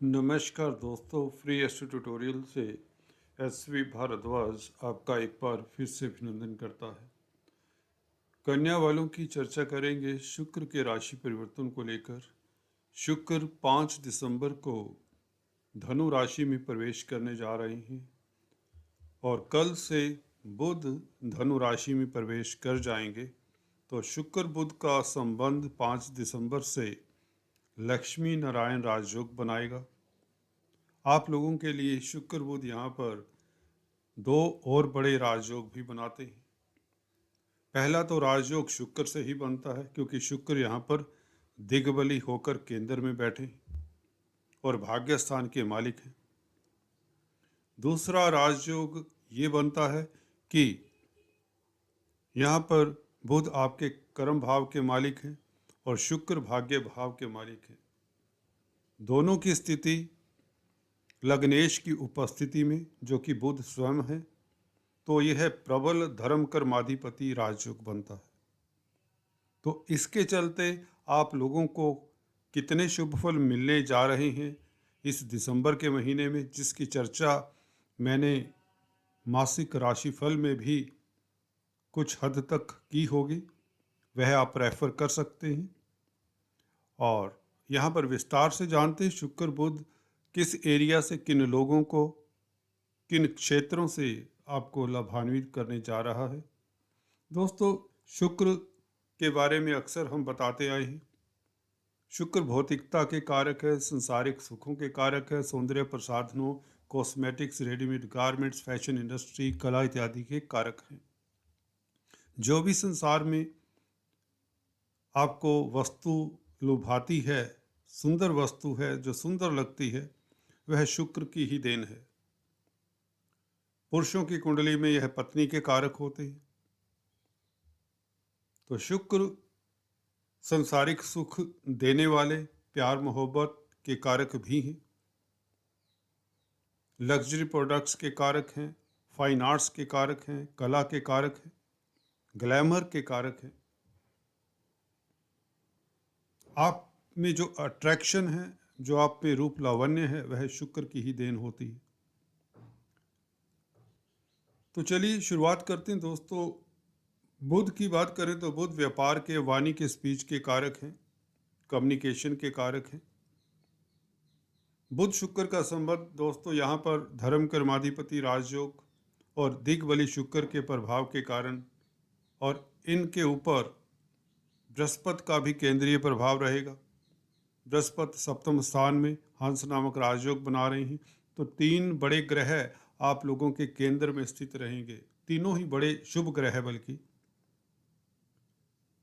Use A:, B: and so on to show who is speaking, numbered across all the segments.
A: नमस्कार दोस्तों, free astro tutorial से एसवी भारद्वाज आपका एक बार फिर से अभिनंदन करता है। कन्या वालों की चर्चा करेंगे शुक्र के राशि परिवर्तन को लेकर। शुक्र 5 दिसंबर को धनु राशि में प्रवेश करने जा रहे हैं और कल से बुध धनु राशि में प्रवेश कर जाएंगे। तो शुक्र बुध का संबंध 5 दिसंबर से लक्ष्मी नारायण राजयोग बनाएगा। आप लोगों के लिए शुक्र बुध यहाँ पर दो और बड़े राजयोग भी बनाते हैं। पहला तो राजयोग शुक्र से ही बनता है, क्योंकि शुक्र यहाँ पर दिग्बली होकर केंद्र में बैठे हैं और भाग्य स्थान के मालिक हैं। दूसरा राजयोग ये बनता है कि यहाँ पर बुध आपके कर्म भाव के मालिक हैं और शुक्र भाग्य भाव के मालिक हैं। दोनों की स्थिति लग्नेश की उपस्थिति में, जो कि बुध स्वयं है, तो यह प्रबल धर्म कर्माधिपति राजयोग बनता है। तो इसके चलते आप लोगों को कितने शुभ फल मिलने जा रहे हैं इस दिसंबर के महीने में, जिसकी चर्चा मैंने मासिक राशिफल में भी कुछ हद तक की होगी, वह आप रेफर कर सकते हैं। और यहाँ पर विस्तार से जानते हैं शुक्र बुध किस एरिया से किन लोगों को, किन क्षेत्रों से आपको लाभान्वित करने जा रहा है। दोस्तों, शुक्र के बारे में अक्सर हम बताते आए हैं। शुक्र भौतिकता के कारक है, संसारिक सुखों के कारक है, सौंदर्य प्रसाधनों, cosmetics, readymade garments, fashion industry, कला इत्यादि के कारक हैं। जो भी संसार में आपको वस्तु लुभाती है, सुंदर वस्तु है, जो सुंदर लगती है, वह शुक्र की ही देन है। पुरुषों की कुंडली में यह पत्नी के कारक होते हैं। तो शुक्र संसारिक सुख देने वाले, प्यार मोहब्बत के कारक भी हैं, लग्जरी प्रोडक्ट्स के कारक हैं, फाइन आर्ट्स के कारक हैं, कला के कारक हैं, ग्लैमर के कारक हैं। आप में जो अट्रैक्शन है, जो आप में रूप लावण्य है, वह शुक्र की ही देन होती है। तो चलिए शुरुआत करते हैं दोस्तों। बुध की बात करें तो बुध व्यापार के, वाणी के, स्पीच के कारक हैं, कम्युनिकेशन के कारक हैं। बुध शुक्र का संबंध दोस्तों यहाँ पर धर्म कर्माधिपति राजयोग और दिग्बली शुक्र के प्रभाव के कारण, और इनके ऊपर बृहस्पति का भी केंद्रीय प्रभाव रहेगा। बृहस्पति सप्तम स्थान में हंस नामक राजयोग बना रहे हैं। तो तीन बड़े ग्रह आप लोगों के केंद्र में स्थित रहेंगे, तीनों ही बड़े शुभ ग्रह है बल्कि।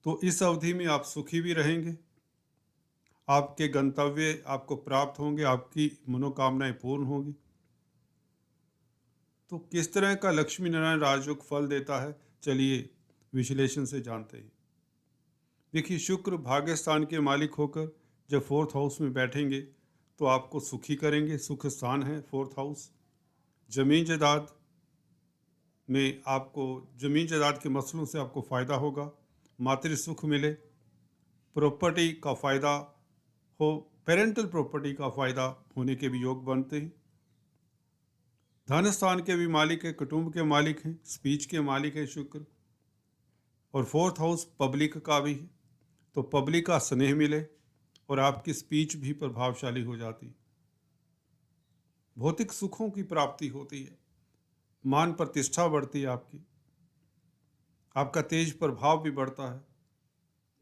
A: तो इस अवधि में आप सुखी भी रहेंगे, आपके गंतव्य आपको प्राप्त होंगे, आपकी मनोकामनाएं पूर्ण होंगी। तो किस तरह का लक्ष्मी नारायण राजयोग फल देता है, चलिए विश्लेषण से जानते हैं। देखिए, शुक्र भाग्य स्थान के मालिक होकर जब फोर्थ हाउस में बैठेंगे तो आपको सुखी करेंगे। सुख स्थान है फोर्थ हाउस। जमीन जायदाद में आपको, जमीन जायदाद के मसलों से आपको फ़ायदा होगा, मातृ सुख मिले, प्रॉपर्टी का फ़ायदा हो, पेरेंटल प्रॉपर्टी का फ़ायदा होने के भी योग बनते हैं। धन स्थान के भी मालिक है, कुटुंब के मालिक हैं, स्पीच के मालिक है शुक्र। और फोर्थ हाउस पब्लिक का भी है, तो पब्लिक का स्नेह मिले और आपकी स्पीच भी प्रभावशाली हो जाती, भौतिक सुखों की प्राप्ति होती है, मान प्रतिष्ठा बढ़ती है आपकी, आपका तेज प्रभाव भी बढ़ता है,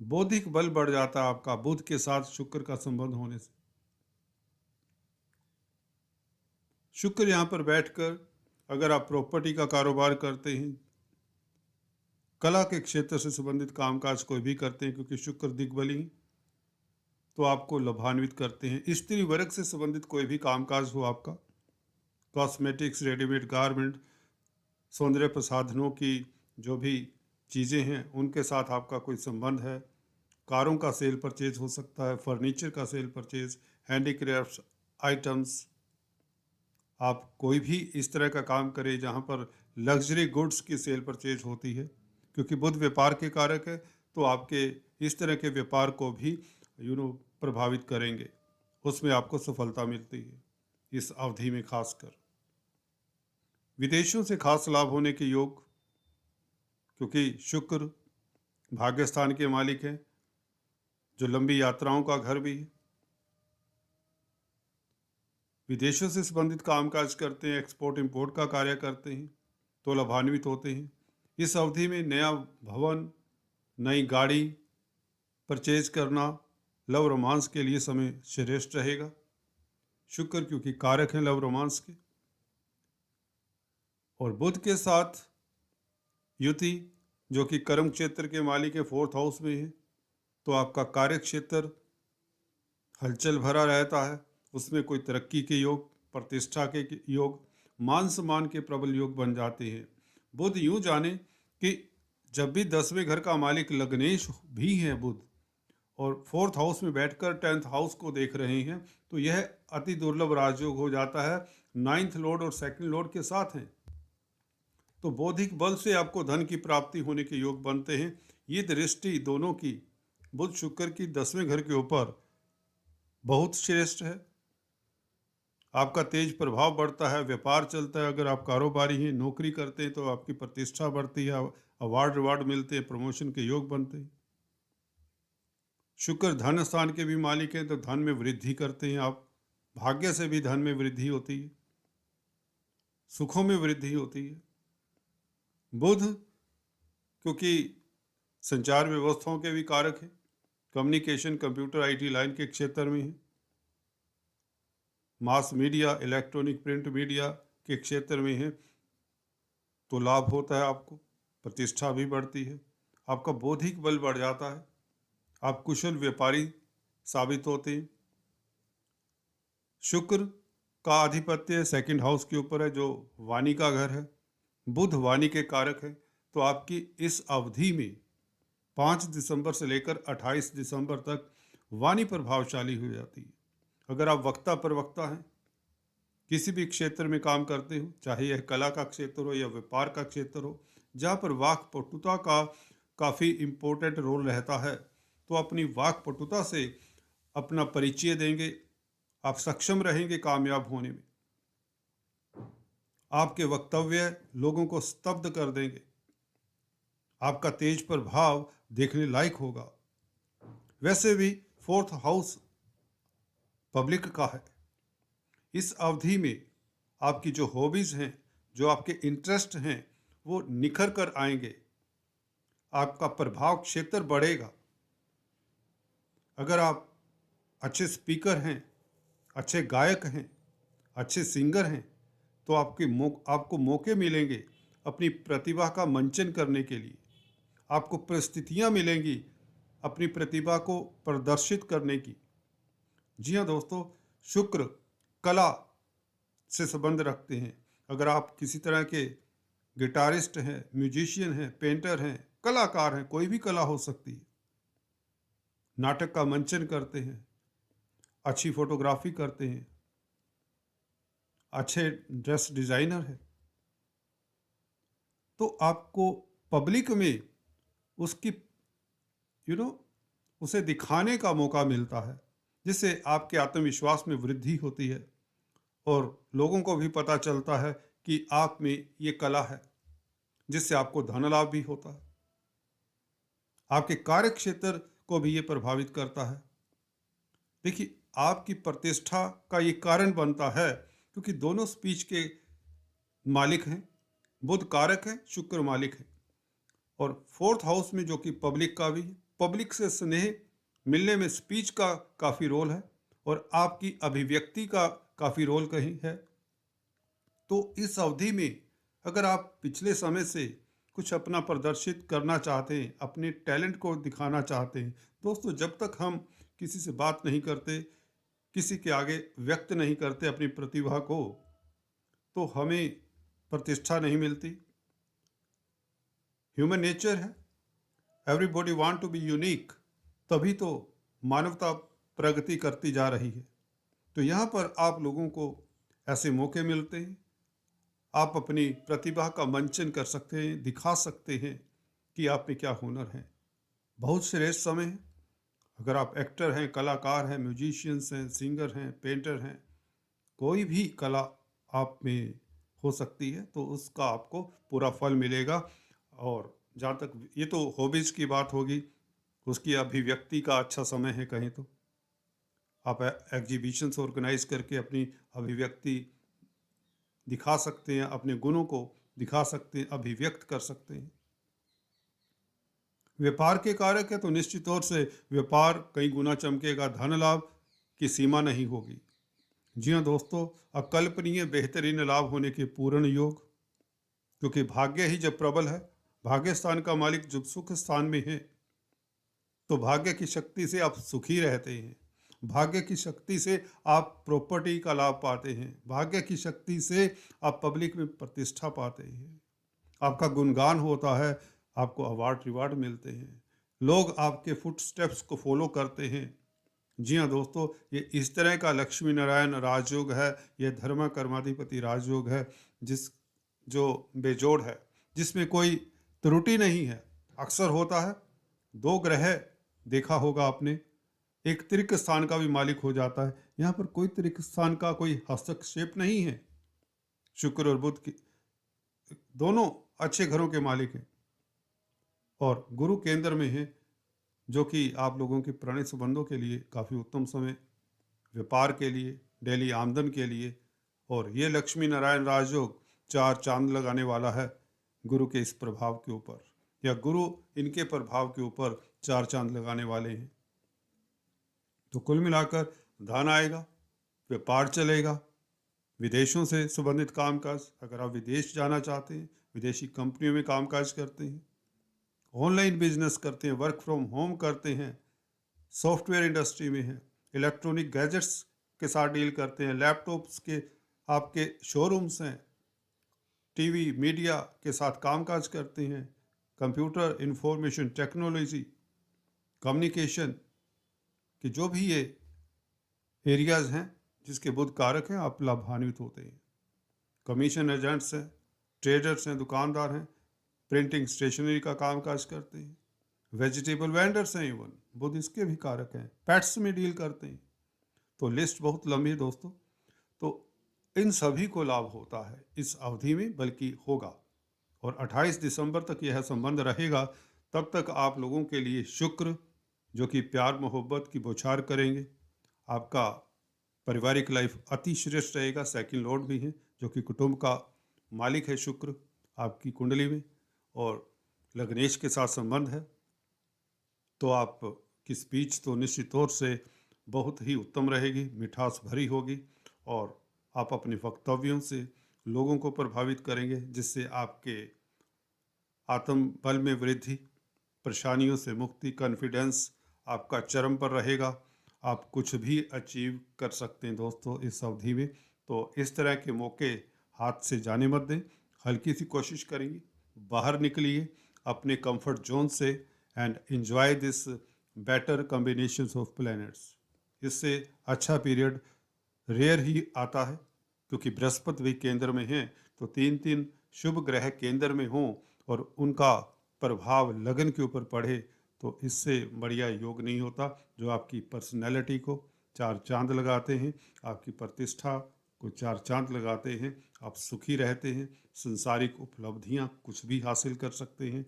A: बौद्धिक बल बढ़ जाता है आपका बुध के साथ शुक्र का संबंध होने से। शुक्र यहाँ पर बैठकर अगर आप प्रॉपर्टी का कारोबार करते हैं, कला के क्षेत्र से संबंधित कामकाज कोई भी करते हैं, क्योंकि शुक्र दिग्बली, तो आपको लाभान्वित करते हैं। स्त्री वर्ग से संबंधित कोई भी कामकाज हो आपका, कॉस्मेटिक्स, रेडीमेड गारमेंट, सौंदर्य प्रसाधनों की जो भी चीज़ें हैं उनके साथ आपका कोई संबंध है, कारों का सेल परचेज हो सकता है, फर्नीचर का सेल परचेज, हैंडीक्राफ्ट आइटम्स, आप कोई भी इस तरह का काम करें जहाँ पर लग्जरी गुड्स की सेल परचेज होती है, क्योंकि बुध व्यापार के कारक है, तो आपके इस तरह के व्यापार को भी प्रभावित करेंगे उसमें आपको सफलता मिलती है इस अवधि में। खासकर विदेशों से खास लाभ होने के योग, क्योंकि शुक्र भाग्य स्थान के मालिक हैं, जो लंबी यात्राओं का घर भी है। विदेशों से संबंधित कामकाज करते हैं, एक्सपोर्ट इंपोर्ट का कार्य करते हैं, तो लाभान्वित होते हैं। इस अवधि में नया भवन, नई गाड़ी परचेज करना, लव रोमांस के लिए समय श्रेष्ठ रहेगा। शुक्र क्योंकि कारक हैं लव रोमांस के, और बुध के साथ युति जो कि कर्म क्षेत्र के मालिक है, 4th हाउस में है, तो आपका कार्य क्षेत्र हलचल भरा रहता है। उसमें कोई तरक्की के योग, प्रतिष्ठा के योग, मान सम्मान के प्रबल योग बन जाते हैं। बुध यूं जाने कि जब भी 10वें घर का मालिक लग्नेश भी है बुध, और 4th हाउस में बैठकर 10th हाउस को देख रहे हैं, तो यह अति दुर्लभ राजयोग हो जाता है। 9th लॉर्ड और 2nd लॉर्ड के साथ हैं, तो बौद्धिक बल से आपको धन की प्राप्ति होने के योग बनते हैं। ये दृष्टि दोनों की बुध शुक्र की 10वें घर के ऊपर बहुत श्रेष्ठ है। आपका तेज प्रभाव बढ़ता है, व्यापार चलता है। अगर आप कारोबारी हैं, नौकरी करते हैं, तो आपकी प्रतिष्ठा बढ़ती है, अवार्ड रिवार्ड मिलते हैं, प्रमोशन के योग बनते हैं। शुक्र धन स्थान के भी मालिक हैं, तो धन में वृद्धि करते हैं आप। भाग्य से भी धन में वृद्धि होती है, सुखों में वृद्धि होती है। बुध क्योंकि संचार व्यवस्थाओं के भी कारक है, कम्युनिकेशन, कंप्यूटर, आईटी लाइन के क्षेत्र में है, mass media, electronic print media के क्षेत्र में है, तो लाभ होता है आपको, प्रतिष्ठा भी बढ़ती है, आपका बौद्धिक बल बढ़ जाता है, आप कुशल व्यापारी साबित होते हैं। शुक्र का आधिपत्य 2nd हाउस के ऊपर है, जो वाणी का घर है। बुध वाणी के कारक है, तो आपकी इस अवधि में 5 दिसंबर से लेकर 28 दिसंबर तक वाणी प्रभावशाली हो जाती है। अगर आप वक्ता प्रवक्ता हैं, किसी भी क्षेत्र में काम करते हो, चाहे यह कला का क्षेत्र हो या व्यापार का क्षेत्र हो, जहाँ पर वाक पटुता का काफ़ी इम्पोर्टेंट रोल रहता है, तो अपनी वाक पटुता से अपना परिचय देंगे, आप सक्षम रहेंगे कामयाब होने में। आपके वक्तव्य लोगों को स्तब्ध कर देंगे, आपका तेज प्रभाव देखने लायक होगा। वैसे भी 4th हाउस पब्लिक का है। इस अवधि में आपकी जो हॉबीज़ हैं, जो आपके इंटरेस्ट हैं, वो निखर कर आएंगे, आपका प्रभाव क्षेत्र बढ़ेगा। अगर आप अच्छे स्पीकर हैं, अच्छे गायक हैं, अच्छे सिंगर हैं, तो आपको मौके मिलेंगे अपनी प्रतिभा का मंचन करने के लिए। आपको परिस्थितियाँ मिलेंगी अपनी प्रतिभा को प्रदर्शित करने की। जी हाँ दोस्तों, शुक्र कला से संबंध रखते हैं। अगर आप किसी तरह के गिटारिस्ट हैं, म्यूजिशियन हैं, पेंटर हैं, कलाकार हैं, कोई भी कला हो सकती है, नाटक का मंचन करते हैं, अच्छी फोटोग्राफी करते हैं, अच्छे ड्रेस डिज़ाइनर हैं, तो आपको पब्लिक में उसकी उसे दिखाने का मौका मिलता है, जिससे आपके आत्मविश्वास में वृद्धि होती है और लोगों को भी पता चलता है कि आप में ये कला है, जिससे आपको धन लाभ भी होता है। आपके कार्य क्षेत्र को भी ये प्रभावित करता है। देखिए, आपकी प्रतिष्ठा का ये कारण बनता है, क्योंकि दोनों स्पीच के मालिक हैं। बुध कारक है, शुक्र मालिक है। और 4th हाउस में जो कि पब्लिक का भी है, पब्लिक से स्नेह मिलने में स्पीच का काफ़ी रोल है, और आपकी अभिव्यक्ति का काफ़ी रोल कहीं है। तो इस अवधि में अगर आप पिछले समय से कुछ अपना प्रदर्शित करना चाहते हैं, अपने टैलेंट को दिखाना चाहते हैं, दोस्तों जब तक हम किसी से बात नहीं करते, किसी के आगे व्यक्त नहीं करते अपनी प्रतिभा को, तो हमें प्रतिष्ठा नहीं मिलती। ह्यूमन नेचर है, everybody want to be unique, तभी तो मानवता प्रगति करती जा रही है। तो यहाँ पर आप लोगों को ऐसे मौके मिलते हैं, आप अपनी प्रतिभा का मंचन कर सकते हैं, दिखा सकते हैं कि आप में क्या हुनर है। बहुत श्रेष्ठ समय है। अगर आप एक्टर हैं, कलाकार हैं, म्यूजिशियंस हैं, सिंगर हैं, पेंटर हैं, कोई भी कला आप में हो सकती है, तो उसका आपको पूरा फल मिलेगा। और जहाँ तक ये तो हॉबीज़ की बात होगी, उसकी अभिव्यक्ति का अच्छा समय है कहीं तो। आप एग्जीबिशंस ऑर्गेनाइज करके अपनी अभिव्यक्ति दिखा सकते हैं, अपने गुणों को दिखा सकते हैं, अभिव्यक्त कर सकते हैं। व्यापार के कारक है तो निश्चित तौर से व्यापार कई गुना चमकेगा, धन लाभ की सीमा नहीं होगी। जी हाँ दोस्तों, अकल्पनीय बेहतरीन लाभ होने के पूर्ण योग, क्योंकि भाग्य ही जब प्रबल है, भाग्य स्थान का मालिक जब सुख स्थान में है, तो भाग्य की शक्ति से आप सुखी रहते हैं। भाग्य की शक्ति से आप प्रॉपर्टी का लाभ पाते हैं। भाग्य की शक्ति से आप पब्लिक में प्रतिष्ठा पाते हैं। आपका गुणगान होता है, आपको अवार्ड रिवार्ड मिलते हैं, लोग आपके फुट स्टेप्स को फॉलो करते हैं। जी हाँ दोस्तों, ये इस तरह का लक्ष्मी नारायण राजयोग है, ये धर्म कर्माधिपति राजयोग है, जिस जो बेजोड़ है, जिसमें कोई त्रुटि नहीं है। अक्सर होता है, दो ग्रह देखा होगा आपने, एक त्रिक स्थान का भी मालिक हो जाता है। यहाँ पर कोई त्रिक स्थान का कोई हस्तक्षेप नहीं है। शुक्र और बुध की दोनों अच्छे घरों के मालिक हैं, और गुरु केंद्र में है, जो कि आप लोगों के पुराने संबंधों के लिए काफ़ी उत्तम समय, व्यापार के लिए, डेली आमदन के लिए। और ये लक्ष्मी नारायण राजयोग 4 चांद लगाने वाला है गुरु के इस प्रभाव के ऊपर, या गुरु इनके प्रभाव के ऊपर 4 चांद लगाने वाले हैं। तो कुल मिलाकर धन आएगा, व्यापार चलेगा, विदेशों से संबंधित कामकाज, अगर आप विदेश जाना चाहते हैं, विदेशी कंपनियों में कामकाज करते हैं, ऑनलाइन बिजनेस करते हैं, वर्क फ्रॉम होम करते हैं, सॉफ्टवेयर इंडस्ट्री में हैं, इलेक्ट्रॉनिक गैजेट्स के साथ डील करते हैं, लैपटॉप्स के आपके शोरूम्स हैं, टीवी मीडिया के साथ कामकाज करते हैं, कंप्यूटर इंफॉर्मेशन टेक्नोलॉजी कम्युनिकेशन के जो भी ये एरियाज हैं जिसके बुध कारक हैं, आप लाभान्वित होते हैं। कमीशन एजेंट्स हैं, ट्रेडर्स हैं, दुकानदार हैं, प्रिंटिंग स्टेशनरी का कामकाज करते हैं, वेजिटेबल वेंडर्स हैं, इवन बुध इसके भी कारक हैं, पेट्स में डील करते हैं। तो लिस्ट बहुत लंबी है दोस्तों। तो इन सभी को लाभ होता है इस अवधि में, बल्कि होगा, और 28 दिसंबर तक यह संबंध रहेगा। तब तक आप लोगों के लिए शुक्र, जो कि प्यार मोहब्बत की बौछार करेंगे, आपका पारिवारिक लाइफ अति श्रेष्ठ रहेगा। सेकंड लॉर्ड भी है, जो कि कुटुंब का मालिक है शुक्र आपकी कुंडली में, और लग्नेश के साथ संबंध है। तो आप की स्पीच तो निश्चित तौर से बहुत ही उत्तम रहेगी, मिठास भरी होगी, और आप अपने वक्तव्यों से लोगों को प्रभावित करेंगे, जिससे आपके आत्म बल में वृद्धि, परेशानियों से मुक्ति, कॉन्फिडेंस आपका चरम पर रहेगा। आप कुछ भी अचीव कर सकते हैं दोस्तों इस अवधि में। तो इस तरह के मौके हाथ से जाने मत दें, हल्की सी कोशिश करेंगे, बाहर निकलिए अपने कंफर्ट जोन से, and enjoy this better combinations of planets. इससे अच्छा पीरियड रेयर ही आता है, क्योंकि बृहस्पति भी केंद्र में है। तो 3 शुभ ग्रह केंद्र में हों और उनका प्रभाव लगन के ऊपर पड़े, तो इससे बढ़िया योग नहीं होता। जो आपकी पर्सनैलिटी को 4 चांद लगाते हैं, आपकी प्रतिष्ठा को 4 चांद लगाते हैं, आप सुखी रहते हैं, संसारिक उपलब्धियां कुछ भी हासिल कर सकते हैं।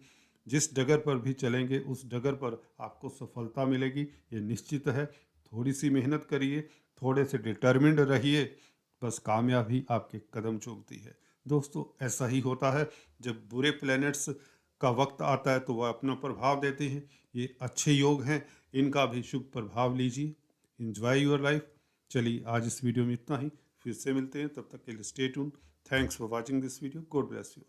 A: जिस डगर पर भी चलेंगे उस डगर पर आपको सफलता मिलेगी, ये निश्चित है। थोड़ी सी मेहनत करिए, थोड़े से डिटर्मिन्ड रहिए, बस कामयाबी आपके कदम चूमती है। दोस्तों ऐसा ही होता है, जब बुरे प्लैनेट्स का वक्त आता है तो वह अपना प्रभाव देते हैं। ये अच्छे योग हैं, इनका भी शुभ प्रभाव लीजिए। Enjoy your life. चलिए आज इस वीडियो में इतना ही, फिर से मिलते हैं, तब तक के लिए stay tuned. Thanks for watching this video. God bless you.